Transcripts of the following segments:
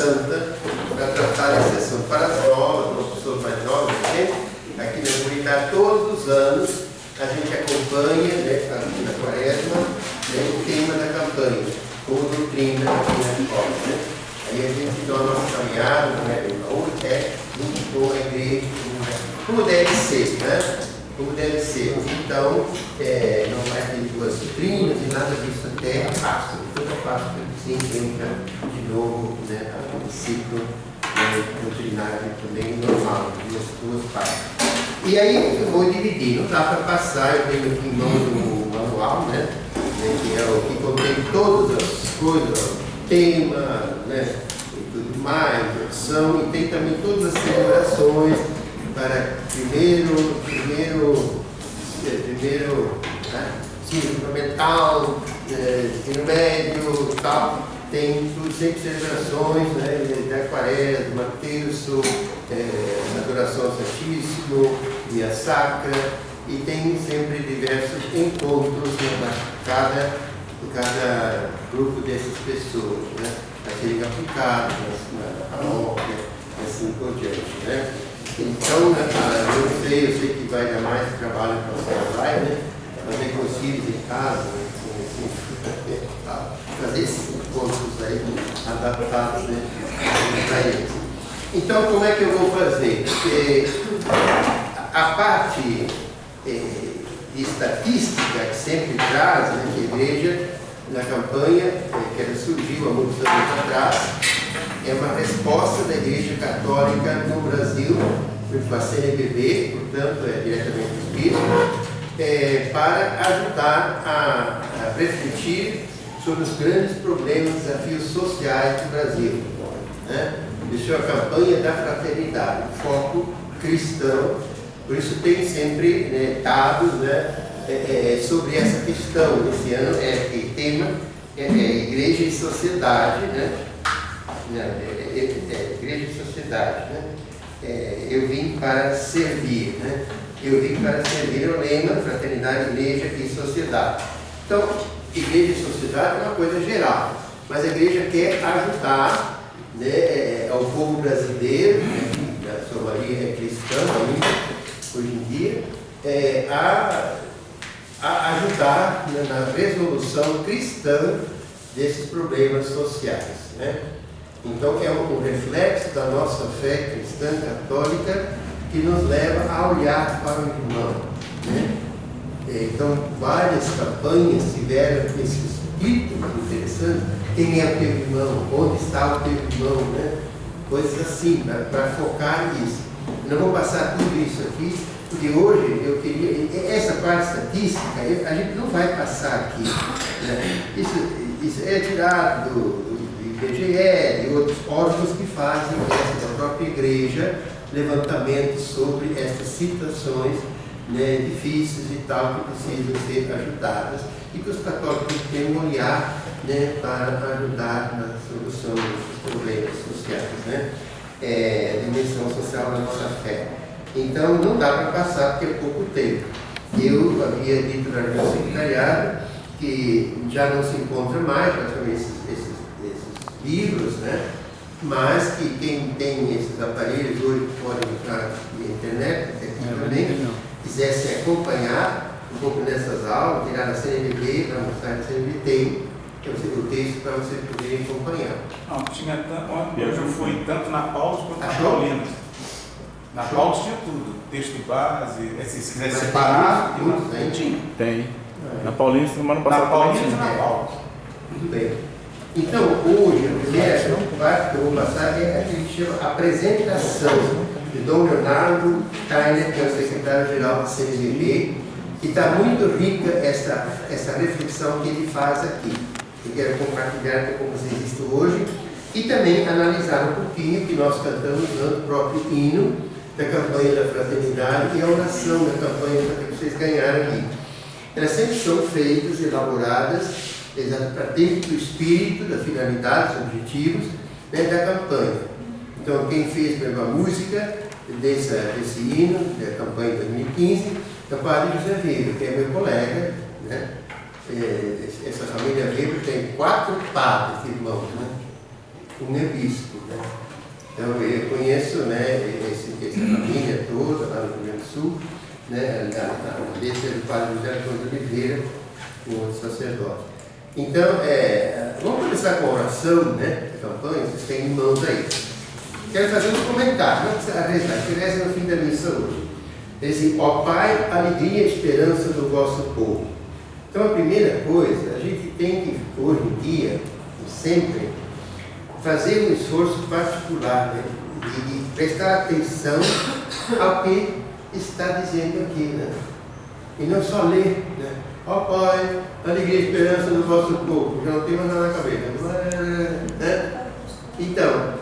santa para tratar esse assunto. Para as novas, as pessoas mais novas, né? Aqui na comunidade, todos os anos, a gente acompanha, né, na quaresma, né, o tema da campanha, como doutrina aqui na escola. Né? Aí a gente dá a nossa caminhada, né, junto com a igreja, como deve ser, né? Como deve ser. Então, não vai ter duas doutrinas e nada disso até a Páscoa. Depois da Páscoa, sim, entra de novo, né, o ciclo doutrinário também normal, duas partes. E aí eu vou dividir, não dá para passar, eu tenho aqui em mãos um manual, né, que é o que contém todas as coisas, o tema, né, e tudo mais, opção, e tem também todas as celebrações para primeiro ensino fundamental, ensino médio e tal. Tem sempre celebrações, né, da quaresma, terço, adoração ao Santíssimo, via sacra, e tem sempre diversos encontros, né, para cada grupo dessas pessoas, né, a serem aplicados na paróquia, assim por diante. Né. Então, eu sei que vai dar mais trabalho para os casais, né, fazer com os filhos em casa, né, fazer esses encontros aí adaptados, né, para eles. Então, como é que eu vou fazer? A parte de estatística que sempre traz, né, que a igreja, na campanha, que ela surgiu há muitos anos atrás, é uma resposta da Igreja Católica no Brasil, com a CNBB, portanto, diretamente dos bispos, para ajudar a refletir sobre os grandes problemas e desafios sociais do Brasil. Né? Isso é a campanha da fraternidade, foco cristão, por isso tem sempre, né, dados, né, sobre essa questão. Esse ano o tema é Igreja e Sociedade, né? Igreja e Sociedade, né? Eu vim para servir, né? Eu vim para servir, é o lema, fraternidade, igreja e sociedade. Então, igreja e sociedade é uma coisa geral, mas a igreja quer ajudar, né, ao povo brasileiro, né, a sua maioria é cristã ainda, hoje em dia, a ajudar, né, na resolução cristã desses problemas sociais. Né? Então, é um reflexo da nossa fé cristã católica que nos leva a olhar para o irmão. Né? Então, várias campanhas tiveram esses títulos interessantes. Quem é o teu irmão? Onde está o teu irmão? Né? Coisas assim, para focar nisso. Eu não vou passar tudo isso aqui, porque hoje eu queria... Essa parte estatística, a gente não vai passar aqui. Né? Isso é tirado do IBGE e outros órgãos que fazem da própria igreja levantamentos sobre essas situações, né, difíceis e tal, que precisam ser ajudadas e que os católicos têm um olhar, né, para ajudar na solução dos problemas sociais, né, a dimensão social da nossa fé. Então não dá para passar porque é pouco tempo. Eu havia dito na minha secretariado que já não se encontra mais praticamente esses livros, né? Mas que quem tem esses aparelhos hoje pode entrar na internet, também, quisesse acompanhar um pouco nessas aulas, tirar da CNBB, para mostrar na CNBB, tem o texto para vocês poderem acompanhar. Não, tinha hoje eu fui tanto na Paulus quanto na Achou? Paulinas. Na Paulus tinha tudo, texto base, se quiser Mas separar, tem muitos aí? tinha. Tem. Na Paulina, semana Na passada Paulinas também e na tinha. Paulus. Muito bem. Então, hoje, a primeira parte que eu vou passar é a que chama Apresentação de Dom Leonardo Tainer, que é o secretário-geral da CNBB, e está muito rica essa reflexão que ele faz aqui. Eu quero compartilhar com vocês isto hoje e também analisar um pouquinho que nós cantamos no próprio hino da campanha da fraternidade e a oração da campanha que vocês ganharam aqui. Elas sempre são feitas, elaboradas, para dentro do espírito, da finalidade, dos objetivos, né, da campanha. Então, quem fez a música desse hino, da campanha de 2015, é o padre José Weber, que é meu colega, né? Essa família Weber tem 4 padres irmãos, né? um bispo, né? Então, eu conheço, né, essa família toda lá no Rio Grande do Sul, né, desse do padre José Antônio de Oliveira, um outro sacerdote. Então, vamos começar com a oração, né, a campanha, vocês têm em mãos aí. Quero fazer uns comentários, não precisa rezar, que reza no fim da missa hoje. Diz assim: ó Pai, alegria e esperança do vosso povo. Então, a primeira coisa, a gente tem que, hoje em dia, sempre, fazer um esforço particular, né, de prestar atenção ao que está dizendo aqui, né? E não só ler, né? Ó Pai, alegria e esperança do vosso povo. Já não tem mais nada na cabeça, né? Então,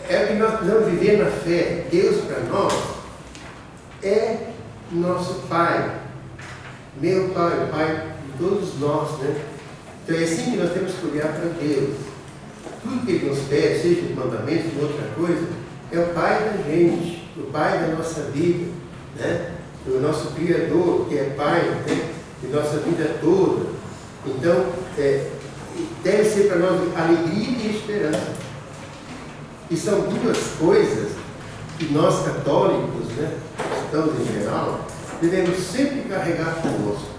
é o que nós precisamos viver na fé. Deus para nós é nosso Pai, meu Pai, o Pai de todos nós, né? Então é assim que nós temos que olhar para Deus. Tudo que Ele nos pede, seja os mandamentos ou outra coisa, é o Pai da gente, o Pai da nossa vida, né? O nosso Criador, que é Pai, né, de nossa vida toda. Então, deve ser para nós alegria e esperança. E são duas coisas que nós católicos, né, cristãos em geral, devemos sempre carregar conosco.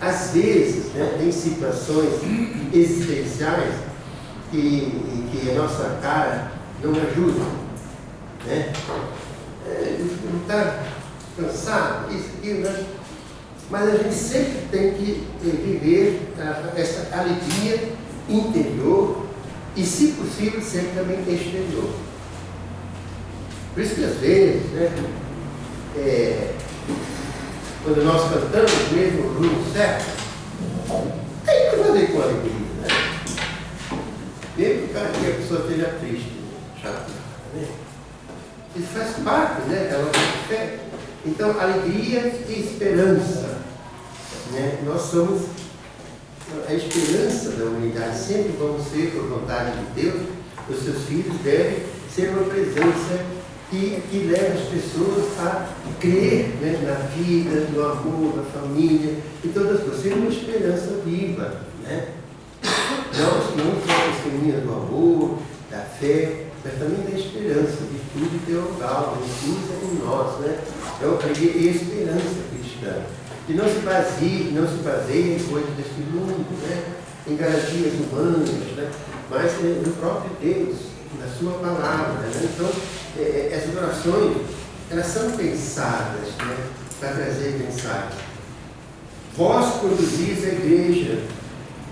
Às vezes, né, tem situações existenciais que a nossa cara não ajuda, né? Não está cansado, isso, aquilo, né? Mas a gente sempre tem que viver essa alegria interior e, se possível, sempre também exterior. Por isso que às vezes, né, quando nós cantamos mesmo o rumo certo, tem que fazer com alegria, né? Mesmo que a pessoa esteja triste, chateada, né? Isso faz parte, né, da nossa fé. Então, alegria e esperança, né? Nós somos a esperança da humanidade. Sempre vamos ser, por vontade de Deus, os seus filhos devem ser uma presença que leva as pessoas a crer, né, na vida, no amor, na família, e todas as coisas. Ser uma esperança viva, né? Nós não só testemunhas do amor, da fé, mas também da esperança, virtude teologal, Jesus em nós, né? Então, alegria e esperança cristã. E não se baseia em coisas desse mundo, né? Em garantias humanas, né? Mas no próprio Deus, na sua palavra, né? Então, essas orações, elas são pensadas, né, para trazer mensagem. Vós conduzis a igreja,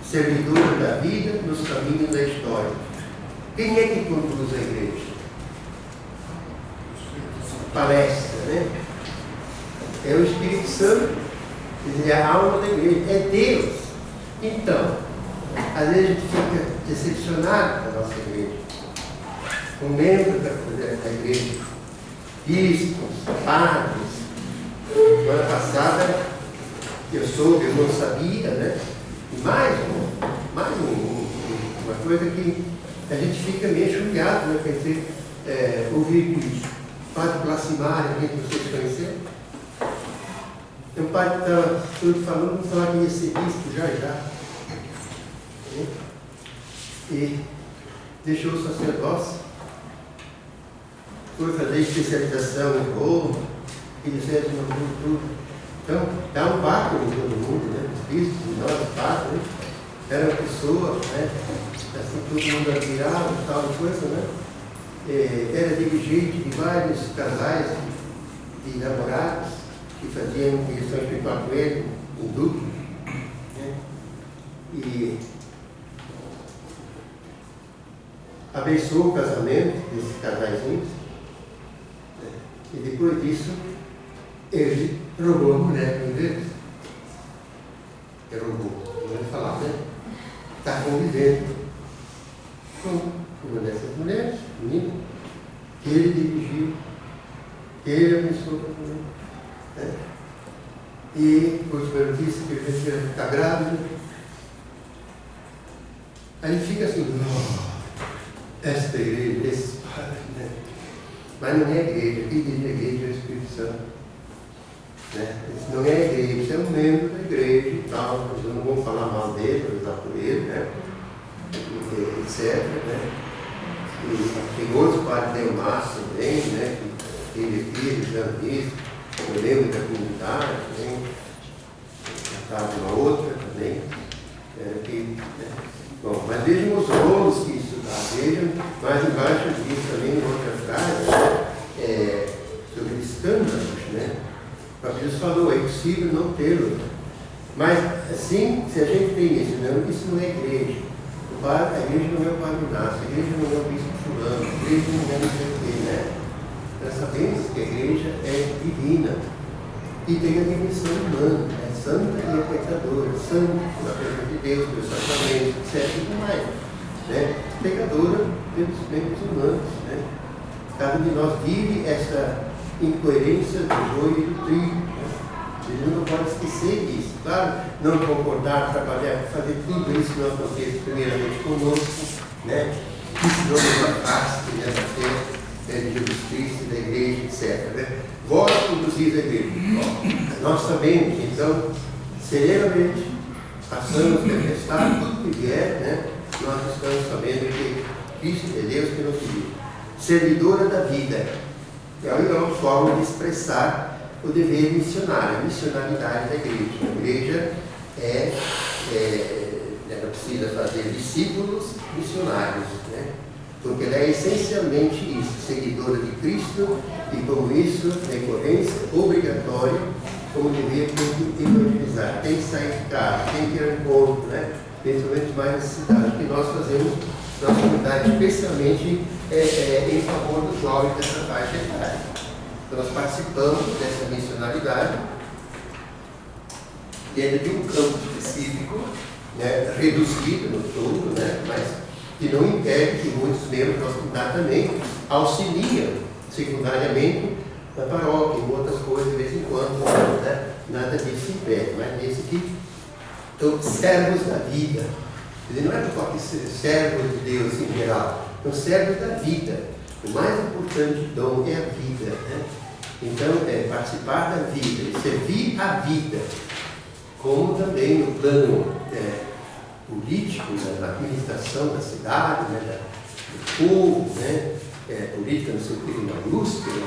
servidora da vida, nos caminhos da história. Quem é que conduz a igreja? Palestra, né? É o Espírito Santo, é a alma da igreja, é Deus. Então, às vezes a gente fica decepcionado com a nossa igreja, com membros da igreja, bispos, padres. Semana passada eu soube, eu não sabia, né? E mais uma coisa que a gente fica meio enxugado, né? Quer dizer, ouvir que o padre Placimário, que vocês conheceram, o padre estava falando, falava que ia ser bispo já. E deixou o sacerdócio, foi fazer especialização em Roma, e disse tudo. Então, dá um vácuo em todo mundo, né? Os bispos, nós, os padres, né? Eram pessoas, né? Assim, todo mundo admirava, tal coisa, né? Era dirigente de vários casais de namorados que faziam questão espiritual com ele, em duplo, né? E abençoou o casamento desses casaizinhos, né? E depois disso ele roubou a mulher com eles. Ele roubou, não vai falar, né? Está convivendo com uma dessas mulheres, menina, que ele dirigiu, que ele abençoou a mulher, né? E depois foi a notícia que ele vai ficar grávida. Aí fica assim, esta igreja, esses padres, né? Mas não é a igreja, quem diz a igreja é o Espírito Santo, né? Isso não é a igreja, isso é um membro da igreja e tal, nós não vamos falar mal dele, rezar por ele, né? Porque etc. Né? E tem outros padres neonatos também, né? Que teve aqui, já visto, eu lembro da comunidade, também, tratava uma outra também. Bom, mas vejam os rolos que estudar, vejam mais embaixo disso também, outra frase, sobre escândalos, né? O Papa Jesus falou, é possível não tê-lo. Mas, assim, se a gente tem isso não é igreja. A igreja não é o Padre Inácio, a igreja não é o Bispo Fulano, a igreja não é o CT, né? Nós sabemos que a igreja é divina e tem a dimensão humana, é santa e é pecadora, santa na presença de Deus, pelos sacramentos, etc. e tudo mais. Né? Pecadora pelos membros humanos. Né? Cada um de nós vive essa incoerência do joio e do trigo. Né? A gente não pode esquecer disso. Claro, não concordar, trabalhar, fazer tudo isso que não aconteça primeiramente conosco, né? Isso não nos afaste dessa fé de Jesus Cristo, da igreja, etc. Né? Vós conduzis a igreja. Nós sabemos, então, serenamente, passamos tempestade, tudo que vier, né? Nós estamos sabendo que Cristo é Deus que nos vive. Servidora da vida. E aí é uma forma de expressar o dever missionário, a missionalidade da igreja. A igreja ela precisa fazer discípulos missionários, né? Porque ela é essencialmente isso, seguidora de Cristo, e como isso, decorrência obrigatória, como dever tem que evangelizar, tem que sair de casa, tem que ir ao encontro, né? Principalmente mais na cidade, que nós fazemos na comunidade, especialmente em favor dos jovens dessa faixa etária. Então, nós participamos dessa missionalidade dentro de um campo específico, né, reduzido no todo, né, mas que não impede que muitos membros da nossa comunidade também auxiliam secundariamente na paróquia, em outras coisas de vez em quando, né, nada disso impede, mas nesse aqui, então, servos da vida. Quer dizer, não é só que servos de Deus em geral, são servos da vida. O mais importante dom é a vida, né? Então, participar da vida, servir a vida, como também no plano político, na administração da cidade, né, do povo, né, política no sentido maiúsculo,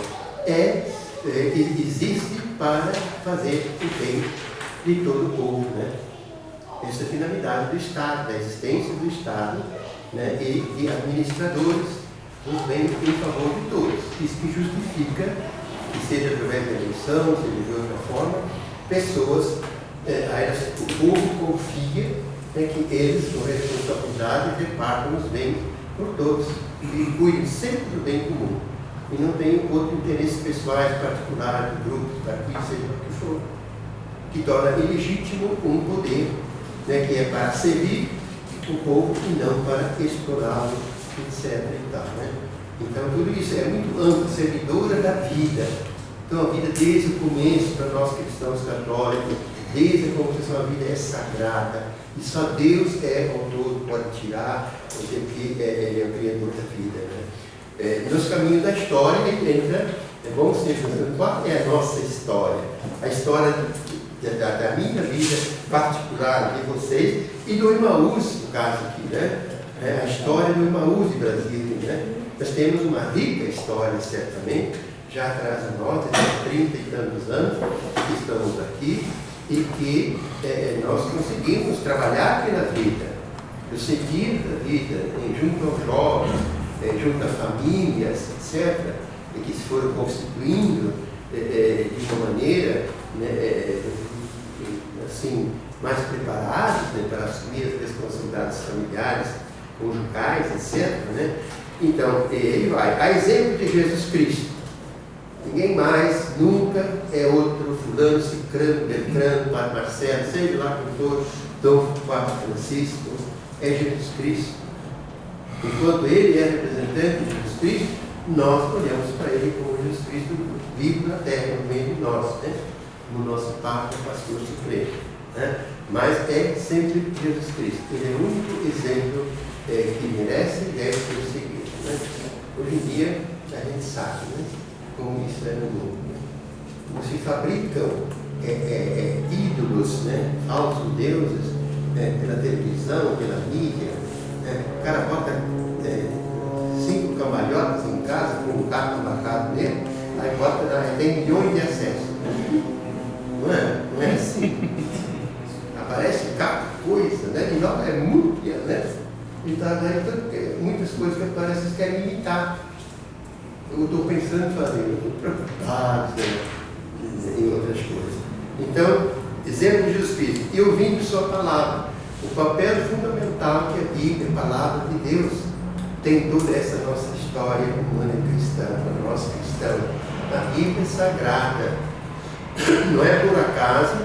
existe para fazer o bem de todo o povo, né? Essa é a finalidade do Estado, da existência do Estado, né, e de administradores dos bens em favor de todos. Isso que justifica que seja através da eleição, seja de outra forma, pessoas, o povo confia, né, que eles, com responsabilidade, repartam os bens por todos e cuidem sempre do bem comum. E não tem outro interesse pessoais, particulares, de grupos, partidos, seja o que for, que torna ilegítimo um poder, né, que é para servir o povo e não para explorá-lo, etc. E tal, né? Então, tudo isso é muito amplo, servidora da vida. Então, a vida desde o começo, para nós cristãos católicos, desde a confissão, a vida é sagrada. E só Deus é autor, pode tirar, porque Ele é o Criador da vida. Né? Nos caminhos da história, ele entra, é bom ser pensando, qual é a nossa história? A história da minha vida particular, de vocês, e do Emaús, no caso aqui, né? A história do Emaús de Brasília, né? Nós temos uma rica história, certamente, já atrás de nós, de 30 e tantos anos que estamos aqui, e que nós conseguimos trabalhar pela vida, o seguir da vida, junto aos jovens, junto a famílias, etc., e que se foram constituindo de uma maneira, né, assim, mais preparados, né, para assumir as responsabilidades familiares, conjugais, etc., né? Então, ele vai. A exemplo de Jesus Cristo, ninguém mais, nunca é outro fulano, cicrano, beltrano, Padre Marcelo, seja lá quem for, Dom Papa Francisco, é Jesus Cristo. Enquanto ele é representante de Jesus Cristo, nós olhamos para ele como Jesus Cristo vivo na terra, no meio de nós, né? Como nosso Papa, Pastor Supremo, né? Mas é sempre Jesus Cristo. Ele é o único exemplo que merece e deve ser seguido, né? Hoje em dia, a gente sabe, né, como isso é no mundo. Né? Como se fabricam ídolos, né, falsos deuses, pela televisão, pela mídia. Né? O cara bota Então, muitas coisas que aparecem querem imitar. Eu estou pensando em fazer, eu estou preocupado, né, em outras coisas. Então, exemplo de Jesus Cristo, e ouvindo sua palavra, o papel fundamental que a Bíblia, a palavra de Deus, tem toda essa nossa história humana cristã, para nós cristãos. A Bíblia é sagrada. Não é por acaso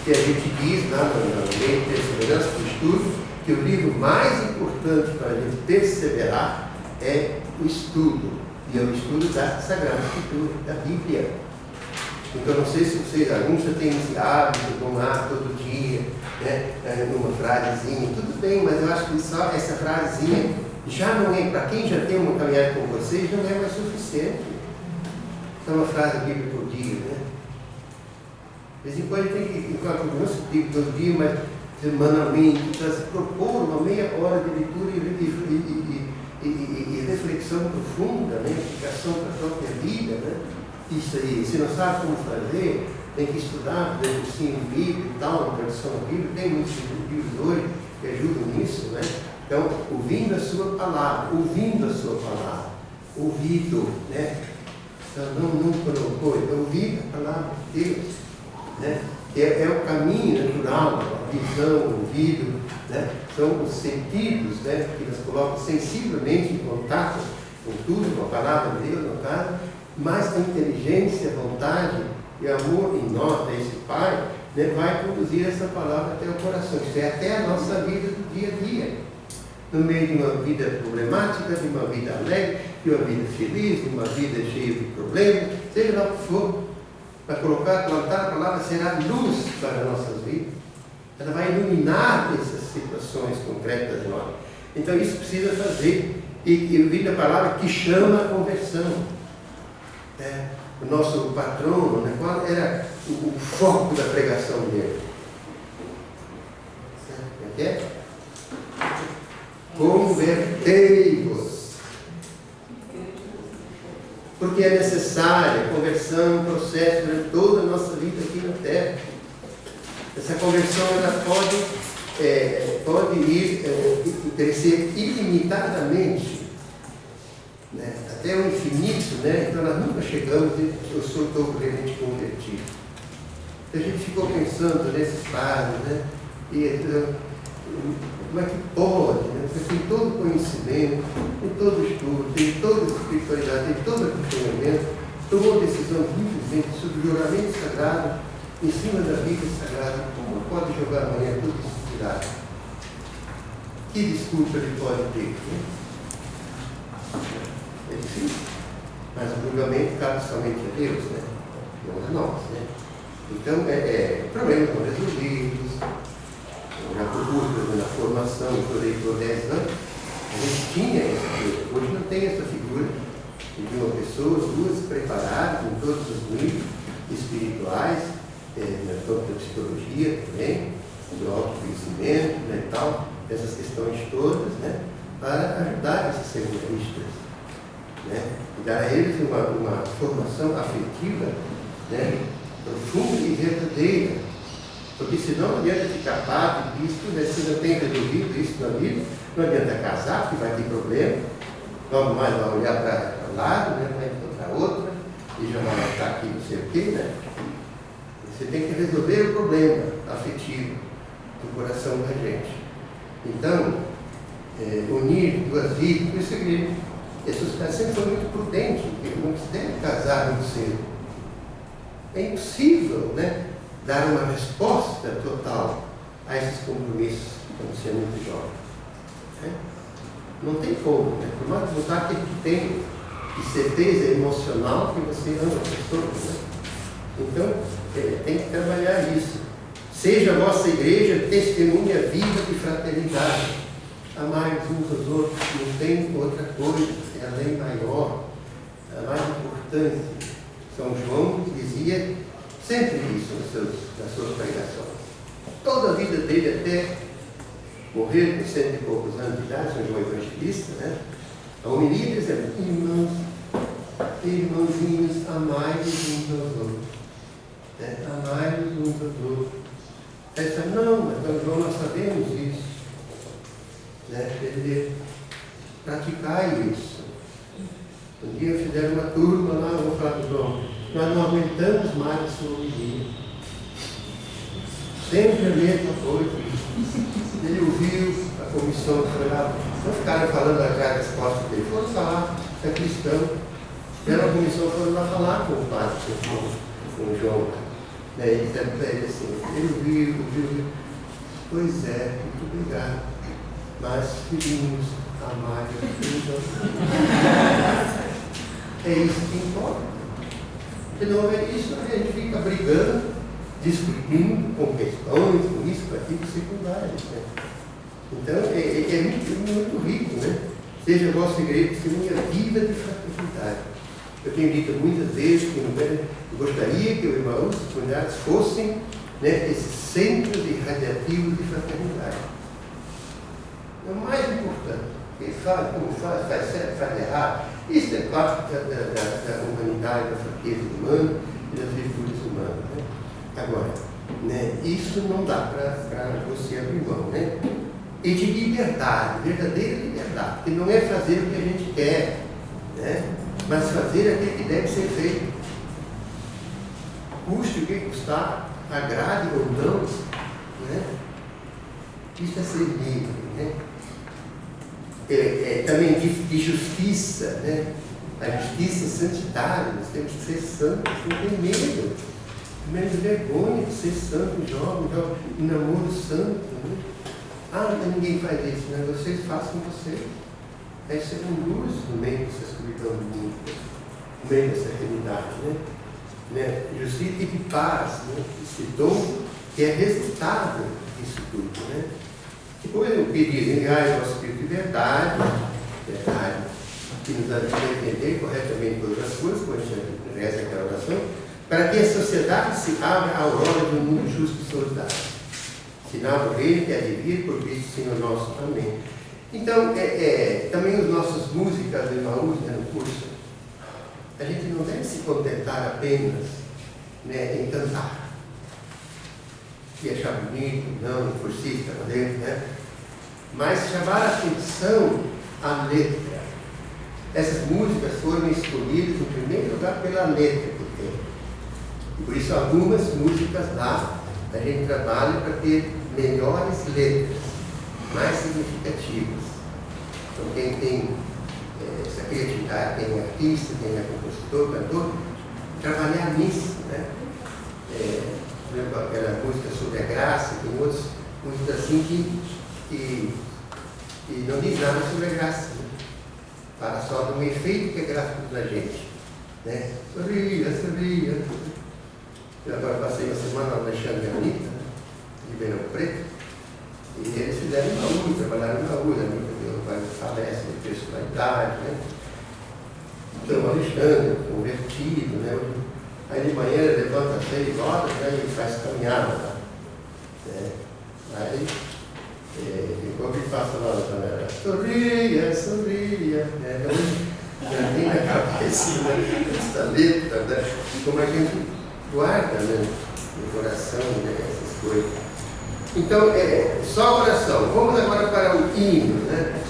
que a gente diz lá no meio de perseverança do estudo que o livro mais importante para a gente perseverar é o estudo. E é o estudo da Sagrada Escritura, da Bíblia. Então, não sei se vocês, alguns já têm esse hábito de tomar todo dia, né, uma frasezinha, tudo bem, mas eu acho que só essa frasezinha já não é, para quem já tem uma caminhada com vocês, não é mais suficiente. Então, uma frase bíblica por dia, né? De vez em quando tem que, não se diz todo dia, mas semanalmente, propor uma meia hora de leitura e reflexão profunda, né? Aplicação para a própria vida, né? Isso aí, se não sabe como fazer, tem que estudar, fazer cursinho bíblico e tal, uma tradução bíblica, tem muitos livros hoje que ajudam nisso, né? Então, ouvindo a sua palavra, ouvido, né? Então, não colocou, ouvindo a palavra de Deus, né? É o caminho natural, a visão, o ouvido, né? São os sentidos, né? Que nos colocam sensivelmente em contato com tudo, com a palavra de Deus, no caso, mas a inteligência, a vontade e amor em nós, desse Pai, né? Vai conduzir essa palavra até o coração. Isso é até a nossa vida do dia a dia. No meio de uma vida problemática, de uma vida alegre, de uma vida feliz, de uma vida cheia de problemas, seja lá o que for, para plantar a palavra será luz para as nossas vidas. Ela vai iluminar essas situações concretas de nós. Então isso precisa fazer. E ouvir a palavra que chama a conversão. O nosso patrono, né, qual era o foco da pregação dele? Como é que é? Convertei-vos. Porque é necessária a conversão, um processo durante toda a nossa vida aqui na Terra. Essa conversão ela pode ir crescer ilimitadamente, né? Até o infinito, né? Então nós nunca chegamos e eu sou totalmente convertido. Então, a gente ficou pensando nesses fatos, né? Como é que pode, né? Você tem todo o conhecimento, tem todo o estudo, tem toda a espiritualidade, tem todo o acompanhamento, tomou decisão livremente sobre o juramento sagrado, em cima da Bíblia sagrada. Como pode jogar amanhã tudo isso tirado? Que desculpa ele pode ter? Né? É difícil, mas o julgamento cabe somente a Deus, né? Não a nós, né? Então, problemas não resolvidos. Na cultura, na formação, eu estudei por 10 anos, a gente tinha essa coisa. Hoje não tem essa figura de uma pessoa, duas preparadas em todos os níveis espirituais, na própria psicologia também, do autoconhecimento, né, e tal, essas questões todas, né, para ajudar esses seminaristas, né, e dar a eles uma formação afetiva, né, profunda e verdadeira. Porque senão não adianta ficar pago disso, né? Se não tem resolvido isso na vida, não adianta casar, porque vai ter problema. Logo mais vai olhar para o lado, né? Vai encontrar outra, e já vai estar aqui não sei o quê, né? Você tem que resolver o problema afetivo do coração da gente. Então, unir duas vidas, por isso que Jesus sempre foi muito prudente, porque não se deve casar muito cedo. É impossível, né? Dar uma resposta total a esses compromissos quando você é muito jovem. Né? Não tem como, né? Por mais vontade que tem de certeza emocional que você ama a pessoa. Né? Então, tem que trabalhar isso. Seja a vossa igreja testemunha viva de fraternidade. Amai uns aos outros, não tem outra coisa, é a lei maior, a mais importante. São João dizia sempre isso nas suas pregações. Toda a vida dele, até morrer com 100 e poucos anos de idade, São João Evangelista, né? A homilia dizendo: irmãozinhos, amai-vos uns aos outros. Né? Amai-vos uns aos outros. Aí fala: não, mas São João, nós sabemos isso. né? Ele praticar isso. Um dia fizeram uma turma lá, eu vou falar para o João, nós não aguentamos mais a psicologia. Sempre a mesma coisa. Ele ouviu, a comissão foi lá, não ficaram falando atrás das costas dele, foram falar, é cristão. Pela comissão foram lá falar com o padre, com o João. Ele disse para ele assim, ele ouviu. Pois é, muito obrigado. Mas queríamos amar a É isso que importa. Se não é isso, a gente fica brigando, discutindo com questões, com isso, com aquilo, secundários. Né? Então, é muito rico, né? Seja a vossa igreja testemunha viva de fraternidade. Eu tenho dito muitas vezes que eu gostaria que os irmãos, as comunidades fossem, né, esses centros irradiativos de fraternidade. É o mais importante. Quem faz, como faz certo, faz errado. Isso é parte da humanidade, da fraqueza humana e das virtudes humanas. Né? Agora, né, isso não dá para você abrir mão. Né? E de liberdade, verdadeira liberdade, que não é fazer o que a gente quer, né? Mas fazer aquilo que deve ser feito. Custe o que custar, agrade ou não, né? Isso é ser livre, né? Também de justiça, né? A justiça santidade, nós temos que ser santos, não tem medo. Menos vergonha de ser santo, jovem, namoro santo, né? Ah, ninguém faz isso, né? Vocês façam vocês. Aí serão luz no meio dessa escuridão do mundo, no meio dessa realidade, né? Justiça e de paz, né? Esse dom que é resultado disso tudo, né? Depois eu pedi, enviai o nosso Espírito de verdade, que nos ajude a entender corretamente todas as coisas, como a gente reza aquela oração, para que a sociedade se abra à aurora do mundo justo e solidário. Sinal do reino que há de vir por Cristo Senhor nosso. Amém. Então, também as nossas músicas de Emaús, né, no curso, a gente não deve se contentar apenas, né, em cantar. E achar bonito, não, forcista, né? Mas chamar a atenção à letra. Essas músicas foram escolhidas, em primeiro lugar, pela letra que tem. E por isso, algumas músicas lá, a gente trabalha para ter melhores letras, mais significativas. Então, quem tem essa criatividade, quem é artista, quem é compositor, cantor, trabalhar nisso, né? Por exemplo, aquela música sobre a graça, tem outras músicas assim que não diz nada sobre a graça, né? Fala só de um efeito que a graça produz na gente, né? Sorria. Eu agora passei uma semana lá na Alexandre e Anitta, de Ribeirão Preto, e eles fizeram uma luz, trabalharam na luz, a Anitta deu várias palestras de personalidade, né? Então, Alexandre, convertido, né? Aí de manhã ele levanta 6 horas, né, e faz caminhada lá. Né? Aí, enquanto ele passa lá na janela, sorria, né? Então, já vem na cabeça, né, essa letra, né? Como a gente guarda, né, no coração, né, essas coisas. Então, só oração. Vamos agora para o hino, né?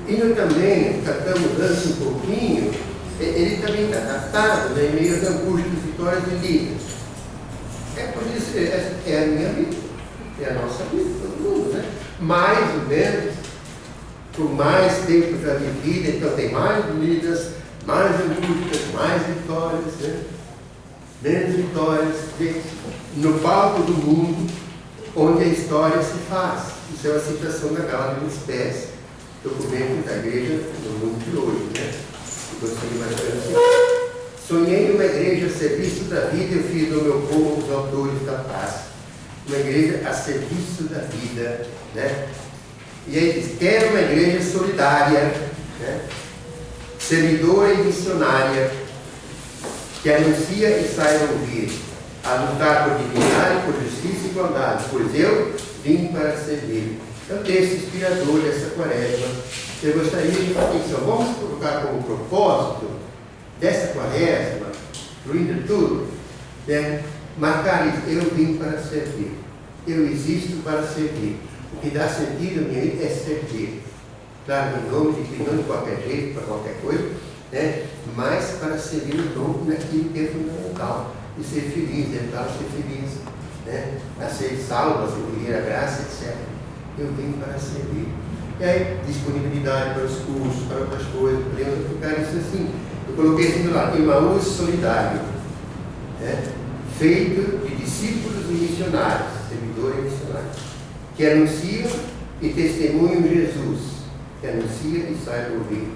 Hino também, cantamos antes um pouquinho, ele também está adaptado, né, em meio às angústias, vitórias e lidas. Por isso, é a minha vida, é a nossa vida, todo mundo, né? Mais ou menos, por mais tempo já vivida, então tem mais lidas, mais angústias, mais vitórias, né? Menos vitórias, no palco do mundo, onde a história se faz. Isso é uma citação da Gala dos Pés, documento da igreja no mundo de hoje, né? Sonhei numa igreja a serviço da vida, eu fiz do meu povo os autores da paz. Uma igreja a serviço da vida, né? E aí diz, quero uma igreja solidária, né? Servidora e missionária, que anuncia e saiba ouvir, a lutar por dignidade, por justiça e igualdade, pois eu vim para servir. É o texto inspirador dessa quaresma. Eu gostaria de chamar a atenção. Vamos colocar como propósito dessa quaresma, incluindo tudo, né? Marcar isso. Eu vim para servir. Eu existo para servir. O que dá sentido a minha vida é servir. claro, em nome de Cristo, não de qualquer jeito, para qualquer coisa, né? Mas para servir o dom naquilo que é fundamental, e ser feliz, tentar ser feliz, né? A ser salvo, a servir a graça, etc. Eu vim para servir. E aí, disponibilidade para os cursos, para outras coisas, podemos explicar isso assim. Eu coloquei assim do lado, Emaús solidário, né? Feito de discípulos e missionários, servidores e missionários, que anunciam e testemunham Jesus, que anuncia e sai do ouvir.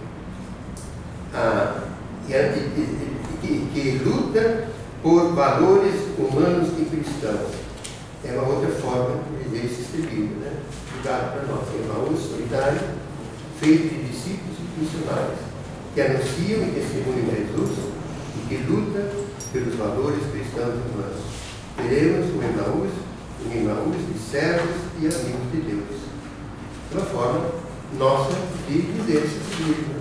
Que luta por valores humanos e cristãos. É uma outra forma de dizer esse livro, né? Obrigado para nós. Emaús solidário, feito de discípulos e missionários, que anunciam e testemunham Jesus e que luta pelos valores cristãos e humanos. Teremos um Emaús de servos e amigos de Deus. Uma forma nossa de dizer esse livro, né?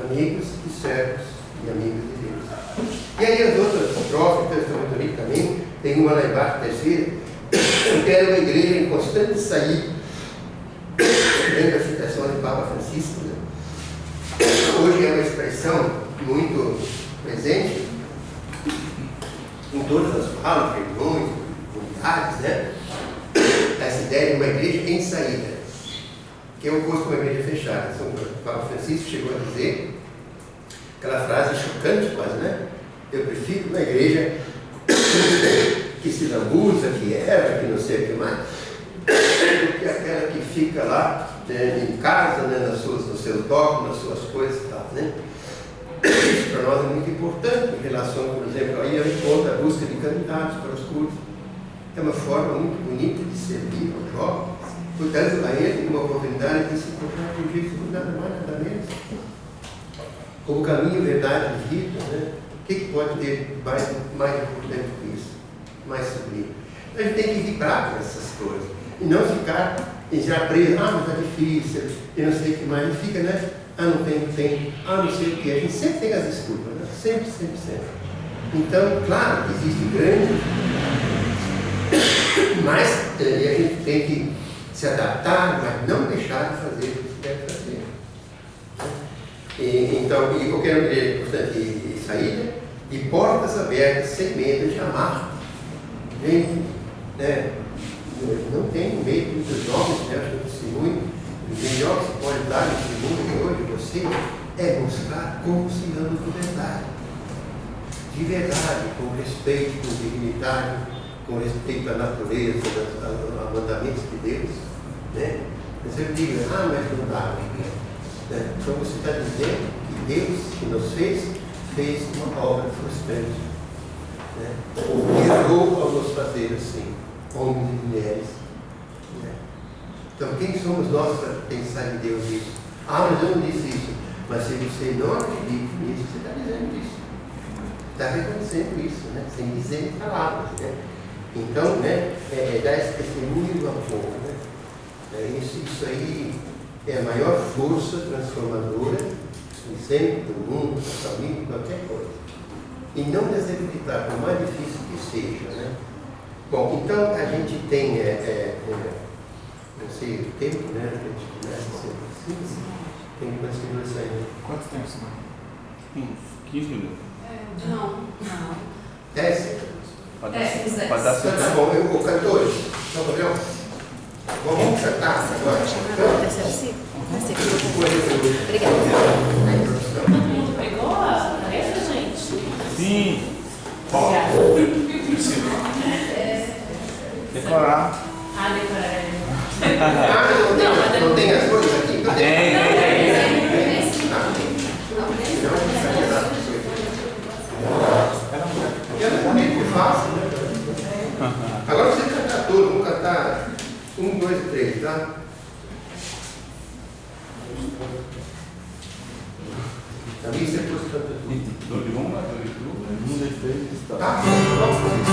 Amigos e servos e amigos de Deus. E aí as outras prófitas estão muito bonitas também. Tem uma lá embaixo, terceira. Eu quero uma igreja em constante saída. Lembra a citação do Papa Francisco, né? Hoje é uma expressão muito presente em todas as falas, reuniões, comunidades, né? Essa ideia de uma igreja em saída, que é o oposto de uma igreja fechada. O Papa Francisco chegou a dizer aquela frase chocante quase, né? Eu prefiro uma igreja que se lambuza, que erra, que não sei o que mais, do que aquela que fica lá, né, em casa, né, nos seus dogmas, nas suas coisas e tal, né? Isso para nós é muito importante em relação, por exemplo, aí eu encontro a busca de candidatos para os cursos. É uma forma muito bonita de servir ao jovem, portanto, a ele uma oportunidade de se encontrar com Jesus, nada mais, nada menos. Como caminho, verdade e vida, né? O que pode ter mais importante que isso? Mais sublime. A gente tem que vibrar com essas coisas e não ficar já preso, mas está difícil, e não sei o que mais, e fica, né? Não tenho tempo, não sei o que. A gente sempre tem as desculpas, né? Sempre. Então, claro que existem grandes, mas a gente tem que se adaptar, mas não deixar de fazer o que se deve fazer. Então, eu quero dizer, portanto, saída e portas abertas, sem medo de amar. Gente, né? Não tenho medo dos jovens, né? Acho que o testemunho, o melhor que se pode dar no testemunho hoje, você, é mostrar como se ama de verdade. De verdade, com respeito, com dignidade, com respeito à natureza, aos mandamentos de Deus, né? Você diga, mas não dá, né? Então você está dizendo que Deus, que nos fez uma obra frustrante, né? Errou ao nos fazer assim, homens e mulheres, né? Então quem somos nós para pensar em Deus isso? Mas eu não disse isso. Mas se você não acredita nisso, você está dizendo isso. Está reconhecendo isso, né? Sem dizer palavras, né? Então, né, dar esse testemunho do amor, né? Isso aí é a maior força transformadora sempre do mundo, da família, qualquer coisa. E não desacreditar, por mais difícil que seja, né? Bom, então a gente tem, não sei o tempo, né? A gente começa sempre assim. Tem quantos minutos aí? Quanto tempo, senhor? Uns 15 minutos. Não. 10? Pode Pode dar Então, certo. tá bom, eu cantores. Então, Gabriel, vamos cantar agora. Obrigada. Todo mundo pegou a tarefa, gente? Sim. Obrigada. Decorar. Decorar. Não tem as coisas aqui? Tem. É muito fácil, né? Agora você cantar tudo, vamos cantar 1, 2, 3, tá? A missa depois canta tudo. Dor de uma, dor de duas, um, dois, três, está. Tá? Vamos.